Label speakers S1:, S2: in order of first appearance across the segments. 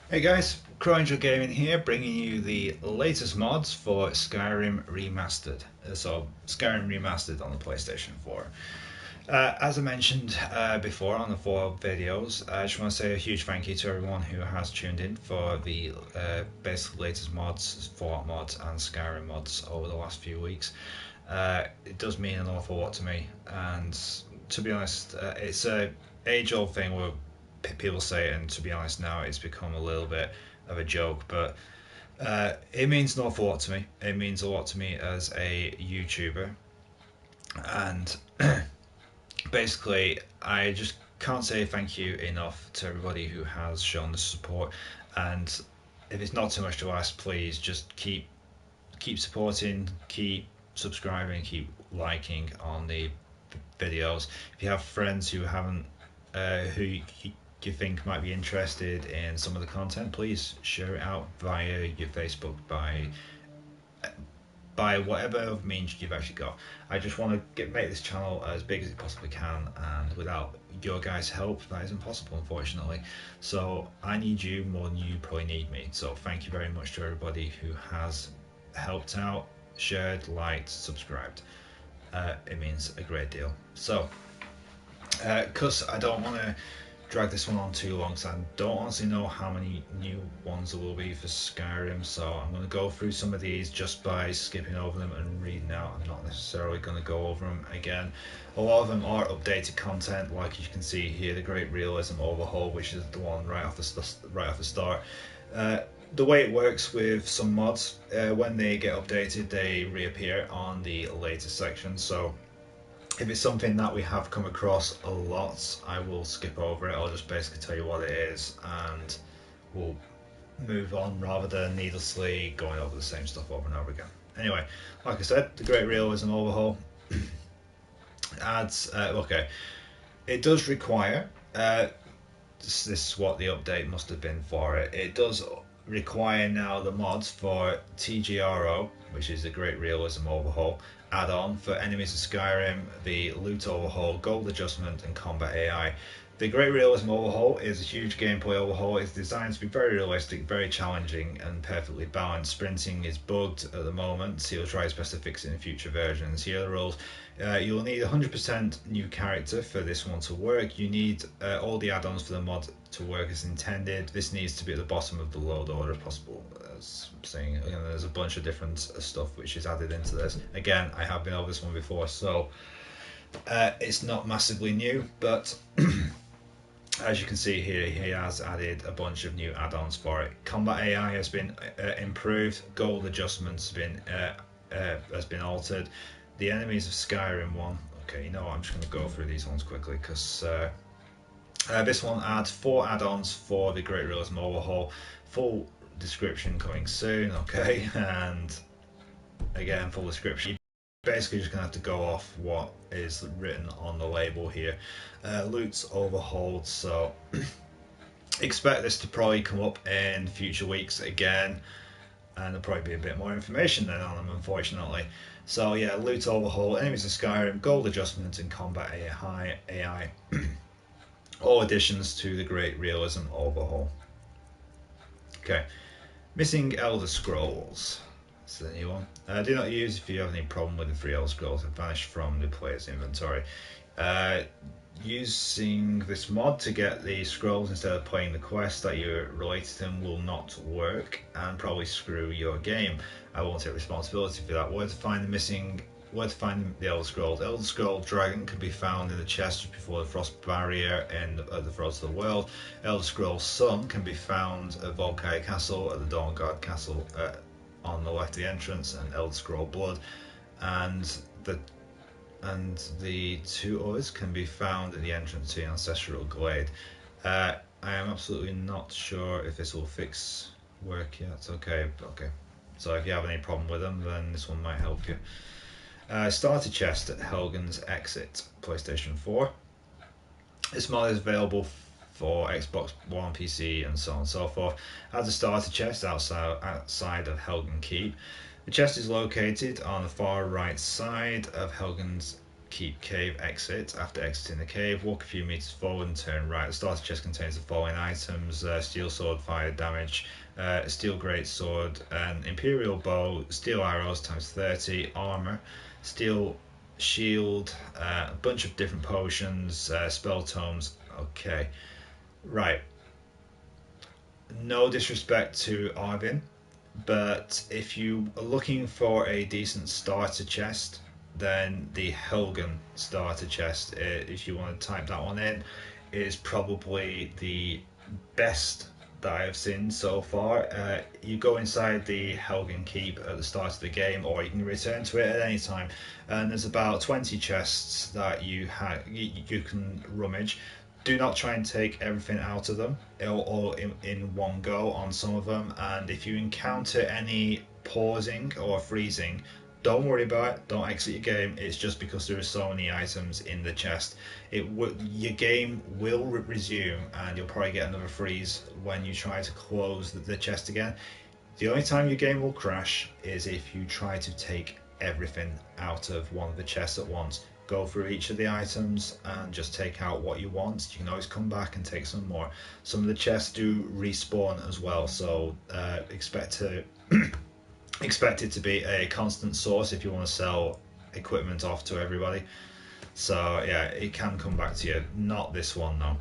S1: Hey guys, Crowangel Gaming here, bringing you the latest mods for Skyrim Remastered. Skyrim Remastered on the PlayStation 4. As I mentioned before on the 4 videos, I just want to say a huge thank you to everyone who has tuned in for the basic latest mods, Fallout mods, and Skyrim mods over the last few weeks. It does mean an awful lot to me, and to be honest, it's a age-old thing where people say it, and to be honest, now it's become a little bit of a joke, but it means an awful lot to me. It means a lot to me as a YouTuber, and basically, I just can't say thank you enough to everybody who has shown the support. And if it's not too much to ask, please just keep supporting, keep subscribing, keep liking on the videos. If you have friends who haven't, who you think might be interested in some of the content, please share it out via your Facebook, by whatever means you've actually got. I just want to make this channel as big as it possibly can, and without your guys' help, that isn't possible, unfortunately. So I need you more than you probably need me. So thank you very much to everybody who has helped out, shared, liked, subscribed. It means a great deal. So, because I don't want to drag this one on too long, so I don't honestly know how many new ones there will be for Skyrim, so I'm going to go through some of these just by skipping over them and reading out. I'm not necessarily going to go over them again. A lot of them are updated content, like you can see here, the Great Realism Overhaul, which is the one right off the start. The way it works with some mods, when they get updated, they reappear on the latest section. So if it's something that we have come across a lot, I will skip over it. I'll just basically tell you what it is, and we'll move on rather than needlessly going over the same stuff over and over again. Anyway, like I said, the Great Realism Overhaul adds. Okay, it does require. This is what the update must have been for it. It does require now the mods for TGRO, which is the Great Realism Overhaul, add-on for enemies of Skyrim, the loot overhaul, gold adjustment, and combat AI. The Great Realism Overhaul is a huge gameplay overhaul. It's designed to be very realistic, very challenging, and perfectly balanced. Sprinting is bugged at the moment, so you'll try his best to fix it in future versions. Here are the rules. You'll need 100% new character for this one to work. You need all the add-ons for the mod to work as intended. This needs to be at the bottom of the load order if possible. As I'm saying, there's a bunch of different stuff which is added into this. Again, I have been over this one before, so it's not massively new, but as you can see here, he has added a bunch of new add-ons for it. Combat AI has been improved. Gold adjustments has been altered. The enemies of Skyrim one. Okay, you know what, I'm just going to go through these ones quickly because this one adds 4 add-ons for the Great Realism Overhaul. Full description coming soon. Okay, and again, full description. Basically just going to have to go off what is written on the label here. Loot's overhauled, so expect this to probably come up in future weeks again, and there'll probably be a bit more information then on them, unfortunately. So yeah, loot overhaul, enemies of Skyrim, gold adjustment, and combat AI. All additions to the Great Realism Overhaul. Okay, missing Elder Scrolls. This is a new one. Do not use if you have any problem with the 3 Elder Scrolls that vanish from the player's inventory. Using this mod to get the scrolls instead of playing the quest that you're related to them will not work and probably screw your game. I won't take responsibility for that. Where to find the Elder Scrolls? Elder Scroll Dragon can be found in the chest just before the Frost Barrier and at the Frost of the World. Elder Scroll Sun can be found at Volkai Castle, at the Dawnguard Castle on the left of the entrance, and Elder Scroll Blood, and the 2 others can be found at the entrance to the Ancestral Glade. I am absolutely not sure if this will fix work yet. Okay. So if you have any problem with them, then this one might help you. Starter chest at Helgen's Exit, PlayStation 4. This mod is available for Xbox One, PC, and so on and so forth. As a starter chest outside of Helgen Keep. The chest is located on the far right side of Helgen's keep cave exit. After exiting the cave, walk a few meters forward and turn right. The starter chest contains the following items: steel sword, fire damage, steel great sword, an imperial bow, steel arrows times 30, armor, steel shield, a bunch of different potions, spell tomes. Okay, right. No disrespect to Arvin, but if you are looking for a decent starter chest, then the Helgen starter chest, if you want to type that one in, is probably the best that I have seen so far. You go inside the Helgen Keep at the start of the game, or you can return to it at any time. And there's about 20 chests that you can rummage. Do not try and take everything out of them all in one go on some of them. And if you encounter any pausing or freezing, don't worry about it. Don't exit your game. It's just because there are so many items in the chest. Your game will resume, and you'll probably get another freeze when you try to close the chest again. The only time your game will crash is if you try to take everything out of one of the chests at once. Go through each of the items and just take out what you want. You can always come back and take some more. Some of the chests do respawn as well, so expect it to be a constant source if you want to sell equipment off to everybody. So yeah, it can come back to you. Not this one though.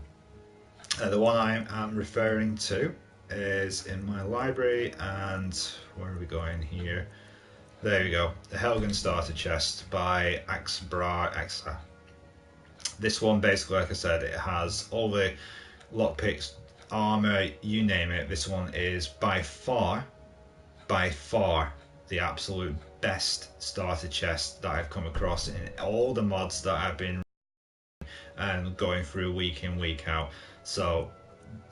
S1: The one I am referring to is in my library, and where are we going here? There we go. The Helgen Starter Chest by Axbrar Exa. This one, basically, like I said, it has all the lockpicks, armor, you name it. This one is by far the absolute best starter chest that I've come across in all the mods that I've been and going through week in, week out. So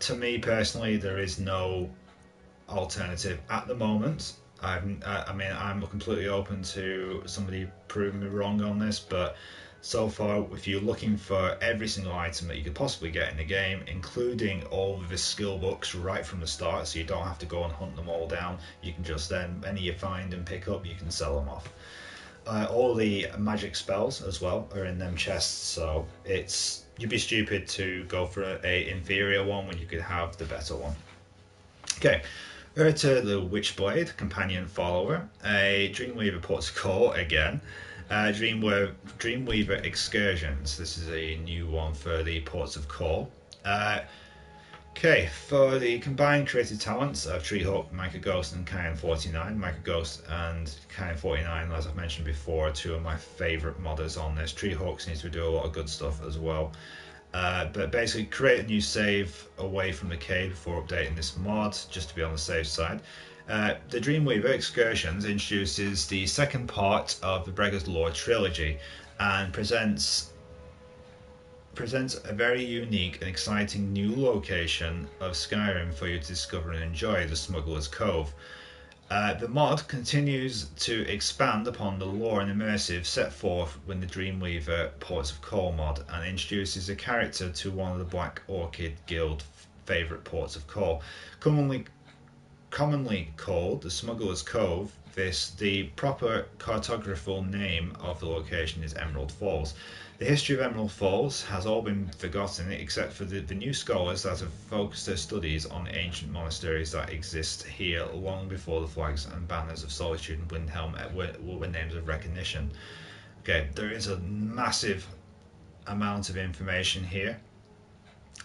S1: to me personally, there is no alternative at the moment. I mean, I'm completely open to somebody proving me wrong on this, but so far, if you're looking for every single item that you could possibly get in the game, including all of the skill books right from the start, so you don't have to go and hunt them all down, you can just then, any you find and pick up, you can sell them off. All the magic spells as well are in them chests, so you'd be stupid to go for a inferior one when you could have the better one. Okay. Urta the Witchblade, companion follower, a Dreamweaver Ports of Call again, Dreamweaver Excursions. This is a new one for the Ports of Call. Okay, for the combined creative talents of Treehawk, Micah Ghost, and Cayenne 49. Micah Ghost and Cayenne 49, as I've mentioned before, are two of my favourite modders on this. Treehawk seems to do a lot of good stuff as well. But basically create a new save away from the cave before updating this mod, just to be on the safe side. The Dreamweaver Excursions introduces the second part of the Brega's Lore trilogy and presents a very unique and exciting new location of Skyrim for you to discover and enjoy, the Smuggler's Cove. The mod continues to expand upon the lore and immersive set forth with the Dreamweaver Ports of Call mod and introduces a character to one of the Black Orchid Guild favourite ports of call. Commonly called the Smuggler's Cove, the proper cartographical name of the location is Emerald Falls. The history of Emerald Falls has all been forgotten except for the new scholars that have focused their studies on ancient monasteries that exist here long before the flags and banners of Solitude and Windhelm were names of recognition. Okay, there is a massive amount of information here,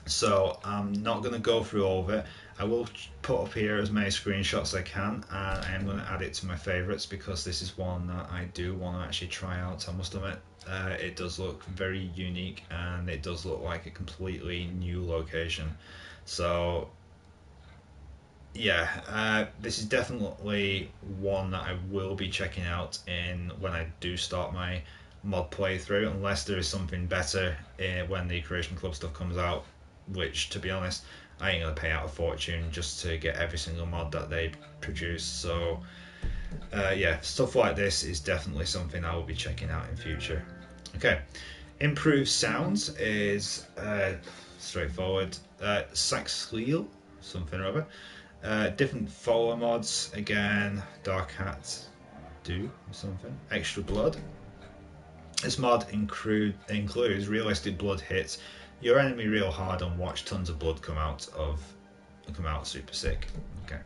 S1: so I'm not going to go through all of it. I will put up here as many screenshots as I can, and I am going to add it to my favourites because this is one that I do want to actually try out. I must admit, it does look very unique and it does look like a completely new location. So yeah, this is definitely one that I will be checking out when I do start my mod playthrough, unless there is something better when the Creation Club stuff comes out, which, to be honest, I ain't gonna pay out a fortune just to get every single mod that they produce. So yeah, stuff like this is definitely something I will be checking out in future. Okay, improved sounds is straightforward. Saxhleel, something or other. Different follower mods, again, Dark Hat do something. Extra blood. This mod includes realistic blood hits your enemy real hard and watch tons of blood come out super sick. Okay.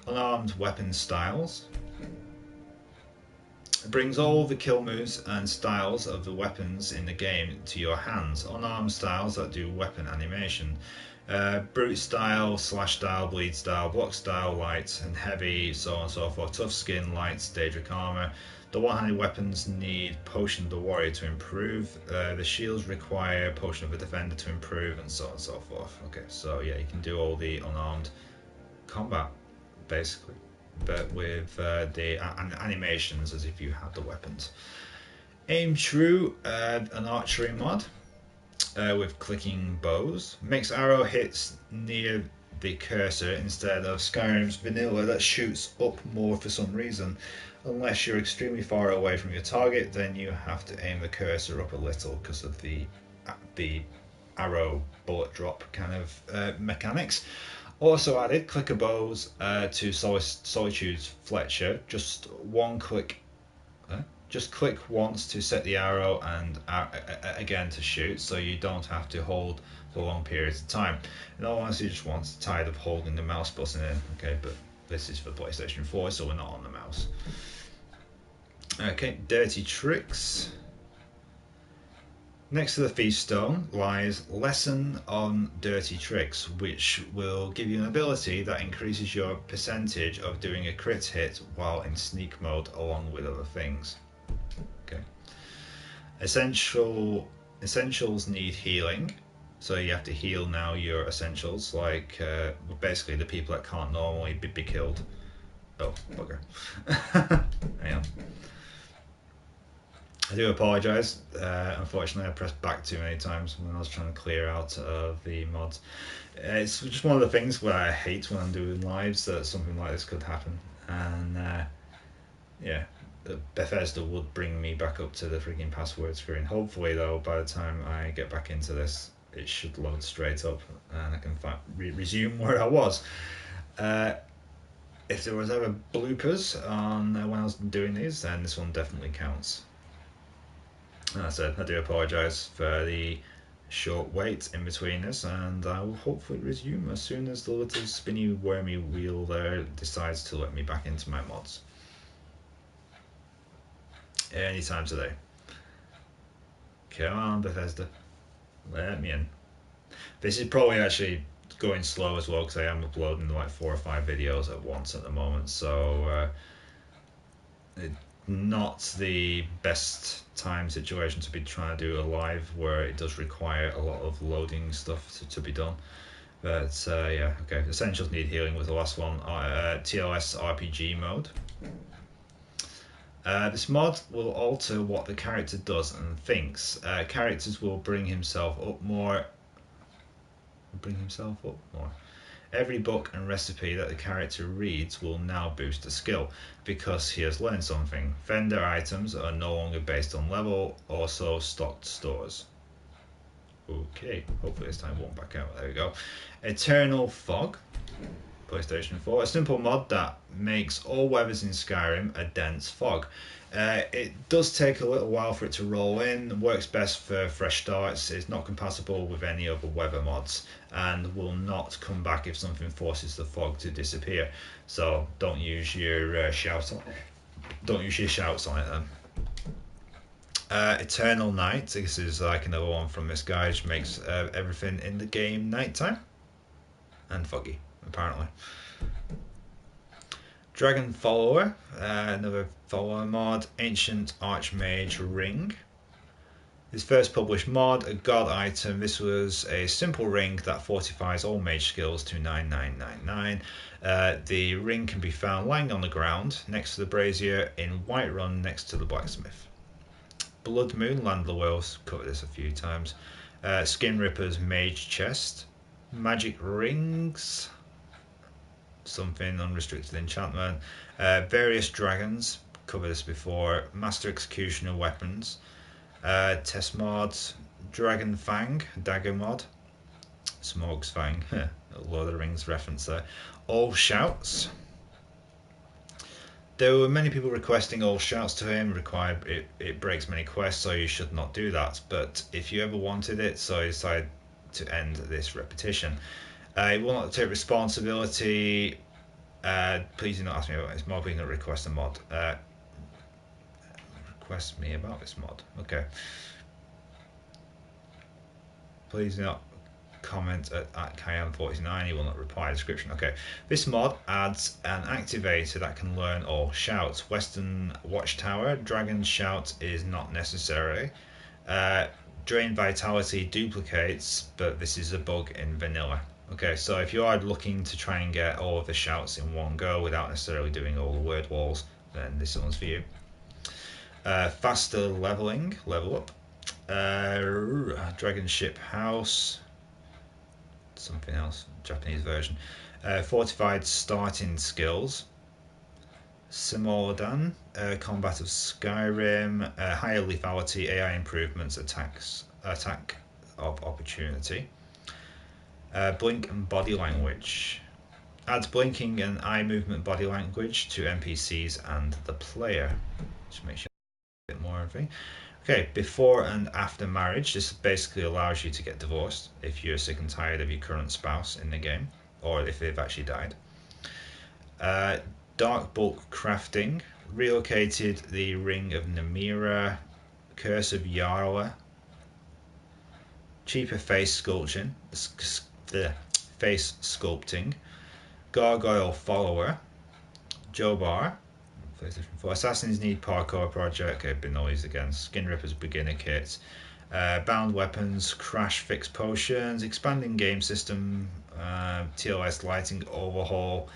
S1: Unarmed weapon styles. It brings all the kill moves and styles of the weapons in the game to your hands. Unarmed styles that do weapon animation. Brute style, slash style, bleed style, block style, light and heavy, so on and so forth. Tough skin, light, Daedric armor. The one-handed weapons need Potion of the Warrior to improve. The shields require Potion of the Defender to improve, and so on and so forth. Okay, so yeah, you can do all the unarmed combat, basically, but with the animations as if you had the weapons. Aim True, an archery mod. With clicking bows. Makes arrow hits near the cursor instead of Skyrim's vanilla that shoots up more for some reason. Unless you're extremely far away from your target, then you have to aim the cursor up a little because of the arrow bullet drop kind of mechanics. Also added clicker bows to Solitude's Fletcher. Just one click. Just click once to set the arrow and again to shoot, so you don't have to hold for long periods of time. In all honesty, you just want tired of holding the mouse button in. Okay, but this is for PlayStation 4, so we're not on the mouse. Okay, dirty tricks. Next to the Feast Stone lies Lesson on Dirty Tricks, which will give you an ability that increases your percentage of doing a crit hit while in sneak mode, along with other things. Okay. Essentials need healing, so you have to heal now your essentials, like basically the people that can't normally be killed. Oh, bugger. Hang on. I do apologise. Unfortunately, I pressed back too many times when I was trying to clear out of the mods. It's just one of the things where I hate when I'm doing lives that something like this could happen. And yeah, Bethesda would bring me back up to the freaking password screen. Hopefully, though, by the time I get back into this, it should load straight up and I can resume where I was. If there was ever bloopers on when I was doing these, then this one definitely counts. And I said, I do apologise for the short wait in between this, and I will hopefully resume as soon as the little spinny wormy wheel there decides to let me back into my mods. Anytime today. Come on, Bethesda. Let me in. This is probably actually going slow as well because I am uploading like 4 or 5 videos at once at the moment, so not the best time situation to be trying to do a live where it does require a lot of loading stuff to be done. But yeah, okay. Essentials need healing was the last one. TLS RPG mode. This mod will alter what the character does and thinks. Characters will bring himself up more. Every book and recipe that the character reads will now boost a skill because he has learned something. Vendor items are no longer based on level, also stocked stores. Okay, hopefully this time it won't back out. There we go. Eternal Fog, PlayStation 4. A simple mod that makes all weathers in Skyrim a dense fog. It does take a little while for it to roll in, works best for fresh starts, it's not compatible with any other weather mods, and will not come back if something forces the fog to disappear. So don't use your shouts on it. Don't use your shouts on it then. Eternal Night, this is like another one from this guy, which makes everything in the game nighttime and foggy, apparently. Dragon Follower, another follower mod. Ancient Archmage Ring. His first published mod, a god item. This was a simple ring that fortifies all mage skills to 9999. The ring can be found lying on the ground next to the brazier in Whiterun next to the blacksmith. Blood Moon, Land of the Whales, covered this a few times. Skin Ripper's Mage Chest. Magic Rings. Something unrestricted enchantment. Various dragons, covered this before. Master Executioner weapons. Test mods. Dragon Fang, dagger mod. Smog's Fang, a Lord of the Rings reference there. All Shouts. There were many people requesting all shouts to him. It breaks many quests, so you should not do that. But if you ever wanted it, so I decided to end this repetition. It will not take responsibility. Please do not ask me about this mod. Please do not request a mod. Request me about this mod. Okay. Please do not comment at Cayenne49. He will not reply. Description. Okay. This mod adds an activator that can learn all shouts. Western Watchtower. Dragon's shout is not necessary. Drain vitality duplicates, but this is a bug in vanilla. Okay, so if you are looking to try and get all of the shouts in one go without necessarily doing all the word walls, then this one's for you. Faster leveling, level up. Dragon Ship House, something else, Japanese version. Fortified starting skills. Simordan, combat of Skyrim, higher lethality, AI improvements, attack of opportunity. Blink and body language. Adds blinking and eye movement body language to NPCs and the player. Just make sure a bit more of it. Okay, before and after marriage. This basically allows you to get divorced if you're sick and tired of your current spouse in the game, or if they've actually died. Dark bulk crafting. Relocated the Ring of Namira. Curse of Yarla. Cheaper face sculpting. Face sculpting. Gargoyle follower. Jobar. PlayStation 4. Assassins Need Parkour Project. Okay, been noise again. Skin Rippers Beginner Kit. Bound weapons. Crash fix potions. Expanding game system. TOS lighting overhaul.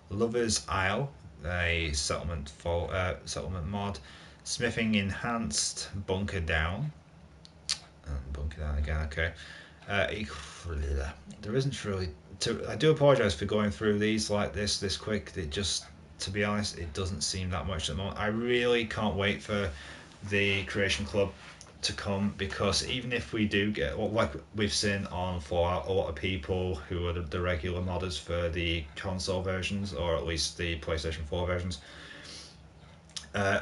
S1: Lover's Isle. A settlement mod. Smithing enhanced. Bunker down. Bunker down again. Okay. There isn't really. I do apologise for going through these like this quick. It just, to be honest, it doesn't seem that much at the moment. I really can't wait for the Creation Club to come, because even if we do get, well, like we've seen on Fallout, a lot of people who are the regular modders for the console versions, or at least the PlayStation 4 versions,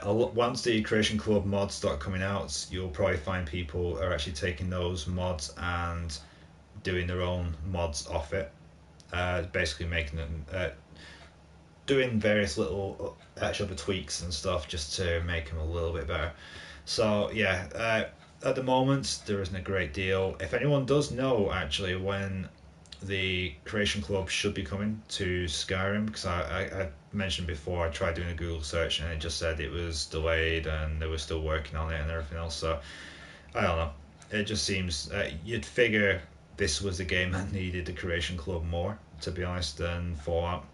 S1: once the Creation Club mods start coming out, you'll probably find people are actually taking those mods and doing their own mods off it, basically making them, doing various little extra tweaks and stuff just to make them a little bit better. So yeah, at the moment there isn't a great deal. If anyone does know actually when the Creation Club should be coming to Skyrim, because I mentioned before I tried doing a Google search and it just said it was delayed and they were still working on it and everything else, so I don't know. It just seems you'd figure this was the game that needed the Creation Club more, to be honest, than Fallout.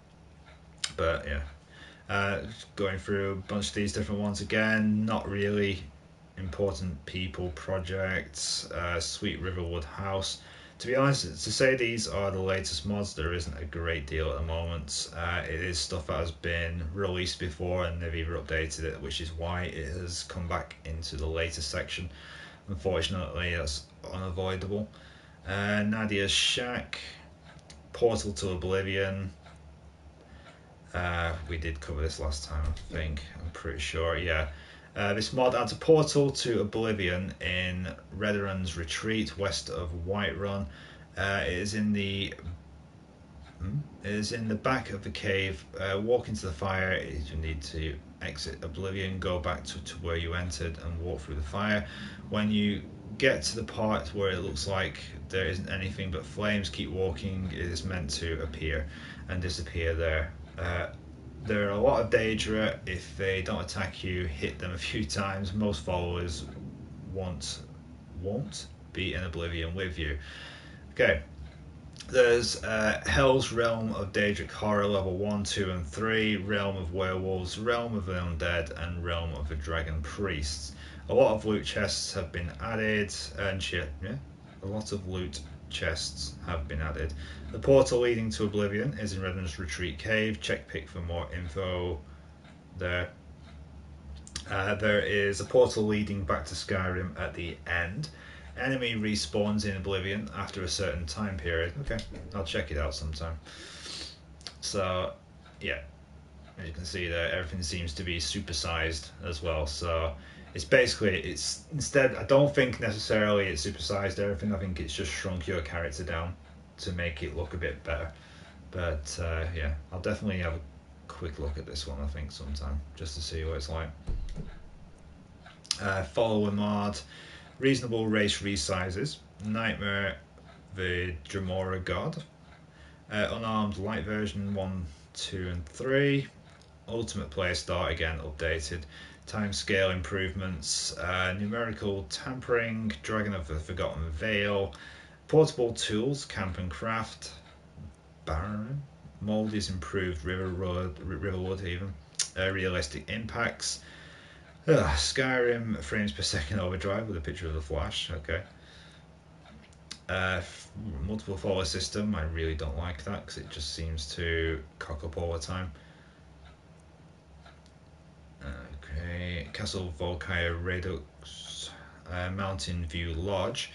S1: But yeah, going through a bunch of these different ones again, not really important people projects. Sweet Riverwood House. To be honest, to say these are the latest mods, there isn't a great deal at the moment. It is stuff that has been released before and they've either updated it, which is why it has come back into the latest section. Unfortunately, that's unavoidable. Nadia's Shack. Portal to Oblivion. We did cover this last time, I think. I'm pretty sure, yeah. This mod adds a portal to Oblivion in Redderon's Retreat, west of Whiterun. It is in the back of the cave. Walk into the fire. You need to exit Oblivion, go back to where you entered, and walk through the fire. When you get to the part where it looks like there isn't anything but flames, keep walking. It is meant to appear and disappear there. There are a lot of Daedra. If they don't attack you, hit them a few times. Most followers won't be in Oblivion with you. Okay. There's Hell's Realm of Daedric Horror level 1, 2 and 3, Realm of Werewolves, Realm of the Undead and Realm of the Dragon Priests. A lot of loot chests have been added, and a lot of loot chests have been added. The portal leading to Oblivion is in Redden's Retreat Cave. Check pick for more info there. There is a portal leading back to Skyrim at the end. Enemy respawns in Oblivion after a certain time period. Okay, I'll check it out sometime. So, yeah. As you can see there, everything seems to be supersized as well. So it's basically, it's instead, I don't think necessarily it's supersized everything. I think it's just shrunk your character down to make it look a bit better. But yeah, I'll definitely have a quick look at this one, I think, sometime, just to see what it's like. Follower mod, reasonable race resizes, Nightmare the Dremora God, unarmed light version 1, 2 and 3, ultimate player start again updated, time scale improvements, numerical tampering, Dragon of the Forgotten Veil, portable tools, camp and craft, Baron, mold is improved, Riverwood even, realistic impacts, Skyrim frames per second overdrive with a picture of the Flash, okay. Multiple follower system, I really don't like that because it just seems to cock up all the time. Okay, Castle Volkaya Redux, Mountain View Lodge,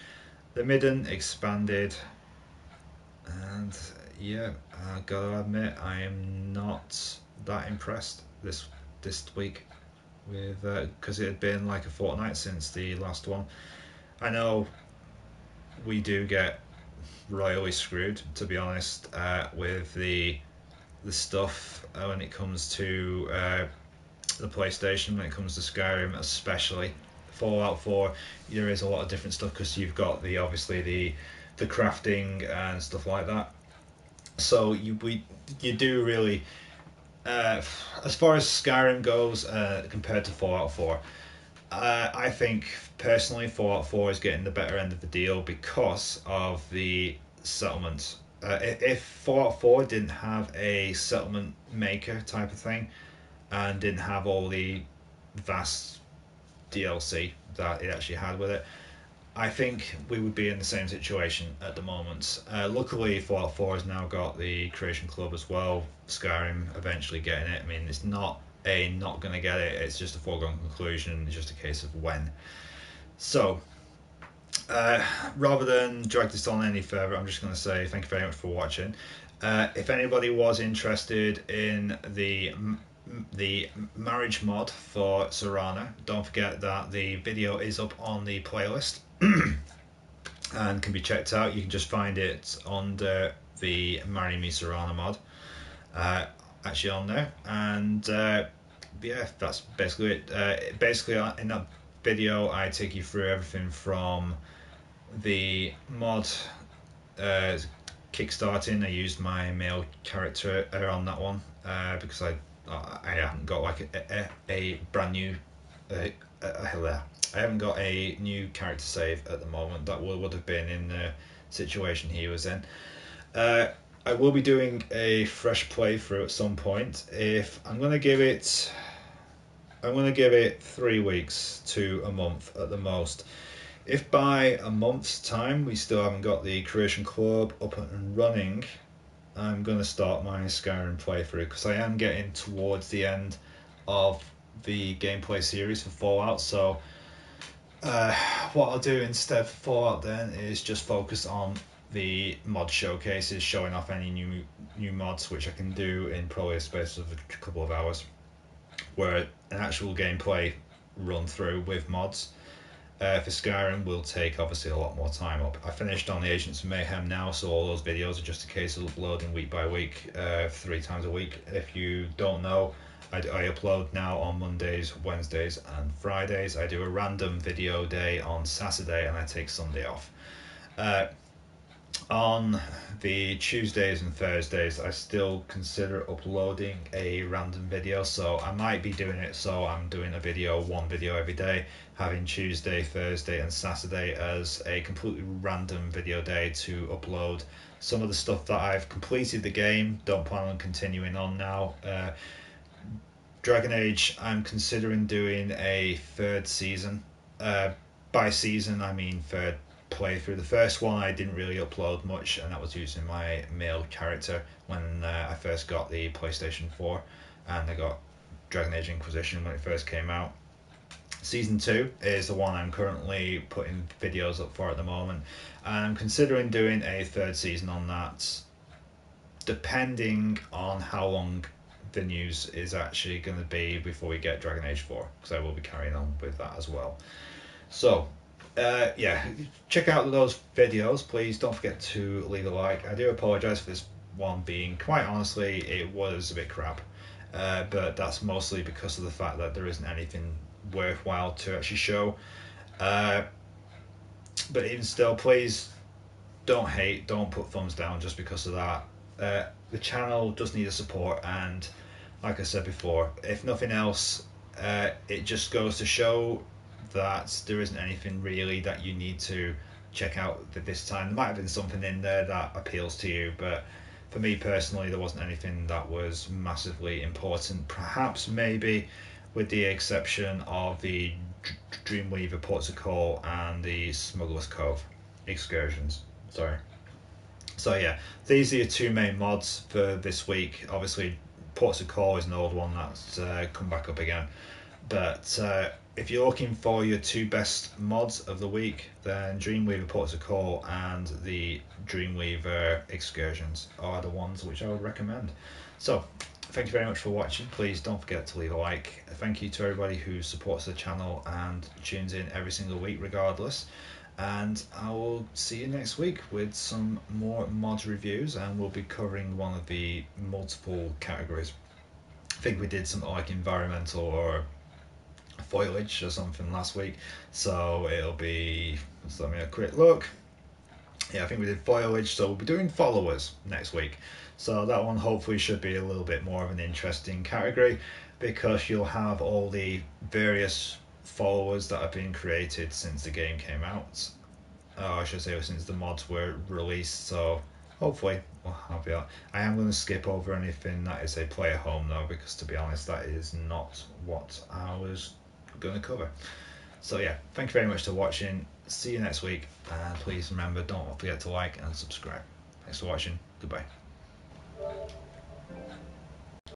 S1: the Midden expanded, and yeah, I gotta admit I am not that impressed this week with because it had been like a fortnight since the last one. I know we do get royally screwed, to be honest, with the stuff when it comes to the PlayStation, when it comes to Skyrim, especially Fallout 4. There is a lot of different stuff because you've got the obviously the crafting and stuff like that. So you do really, as far as Skyrim goes, compared to Fallout 4. I think personally Fallout 4 is getting the better end of the deal because of the settlement. If Fallout 4 didn't have a settlement maker type of thing and didn't have all the vast DLC that it actually had with it, I think we would be in the same situation at the moment. Luckily, Fallout 4 has now got the Creation Club as well. Skyrim eventually getting it. I mean, it's not going to get it. It's just a foregone conclusion. It's just a case of when. So, rather than drag this on any further, I'm just going to say thank you very much for watching. If anybody was interested in the marriage mod for Serana, don't forget that the video is up on the playlist and can be checked out. You can just find it under the Marry Me Serana mod, actually on there. And yeah, that's basically it. Basically, in that video, I take you through everything from the mod kickstarting. I used my male character on that one because I haven't got like a brand new I haven't got a new character save at the moment. That would have been in the situation he was in. I will be doing a fresh playthrough at some point. If I'm gonna give it 3 weeks to a month at the most. If by a month's time we still haven't got the Creation Club up and running, I'm going to start my Skyrim playthrough because I am getting towards the end of the gameplay series for Fallout. So what I'll do instead for Fallout then is just focus on the mod showcases, showing off any new mods, which I can do in probably a space of a couple of hours, where an actual gameplay run through with mods for Skyrim will take obviously a lot more time up. I finished on the Agents of Mayhem now, so all those videos are just a case of uploading week by week, 3 times a week. If you don't know, I upload now on Mondays, Wednesdays and Fridays. I do a random video day on Saturday and I take Sunday off. On the Tuesdays and Thursdays, I still consider uploading a random video, so I might be doing it so I'm doing one video every day, having Tuesday, Thursday and Saturday as a completely random video day to upload some of the stuff that I've completed the game, don't plan on continuing on now. Dragon Age, I'm considering doing a 3rd season. By season, I mean 3rd playthrough. The first one I didn't really upload much, and that was using my male character when I first got the PlayStation 4, and I got Dragon Age Inquisition when it first came out. Season 2 is the one I'm currently putting videos up for at the moment, and I'm considering doing a 3rd season on that, depending on how long the news is actually going to be before we get Dragon Age 4, because I will be carrying on with that as well. So, yeah, check out those videos. Please don't forget to leave a like. I do apologise for this one being, quite honestly, it was a bit crap. But that's mostly because of the fact that there isn't anything worthwhile to actually show. But even still, please don't hate, don't put thumbs down just because of that. The channel does need a support, and like I said before, if nothing else, it just goes to show that there isn't anything really that you need to check out this time. There might have been something in there that appeals to you, but for me personally, there wasn't anything that was massively important. Perhaps maybe with the exception of the Dreamweaver Ports of Call and the Smuggler's Cove excursions. Sorry. So yeah, these are your two main mods for this week. Obviously, Ports of Call is an old one that's come back up again. But if you're looking for your two best mods of the week, then Dreamweaver Ports of Call and the Dreamweaver Excursions are the ones which I would recommend. So, thank you very much for watching. Please don't forget to leave a like. Thank you to everybody who supports the channel and tunes in every single week regardless. And I will see you next week with some more mods reviews, and we'll be covering one of the multiple categories. I think we did some like environmental or foliage or something last week, so it'll be, let's let me have a quick look. Yeah, I think we did foliage, so we'll be doing followers next week. So that one hopefully should be a little bit more of an interesting category, because you'll have all the various followers that have been created since the game came out. I should say since the mods were released, so hopefully we'll have that. I am going to skip over anything that is a player home though, because to be honest, that is not what I was going to cover. So yeah, thank you very much for watching. See you next week, and please remember, don't forget to like and subscribe. Thanks for watching. Goodbye.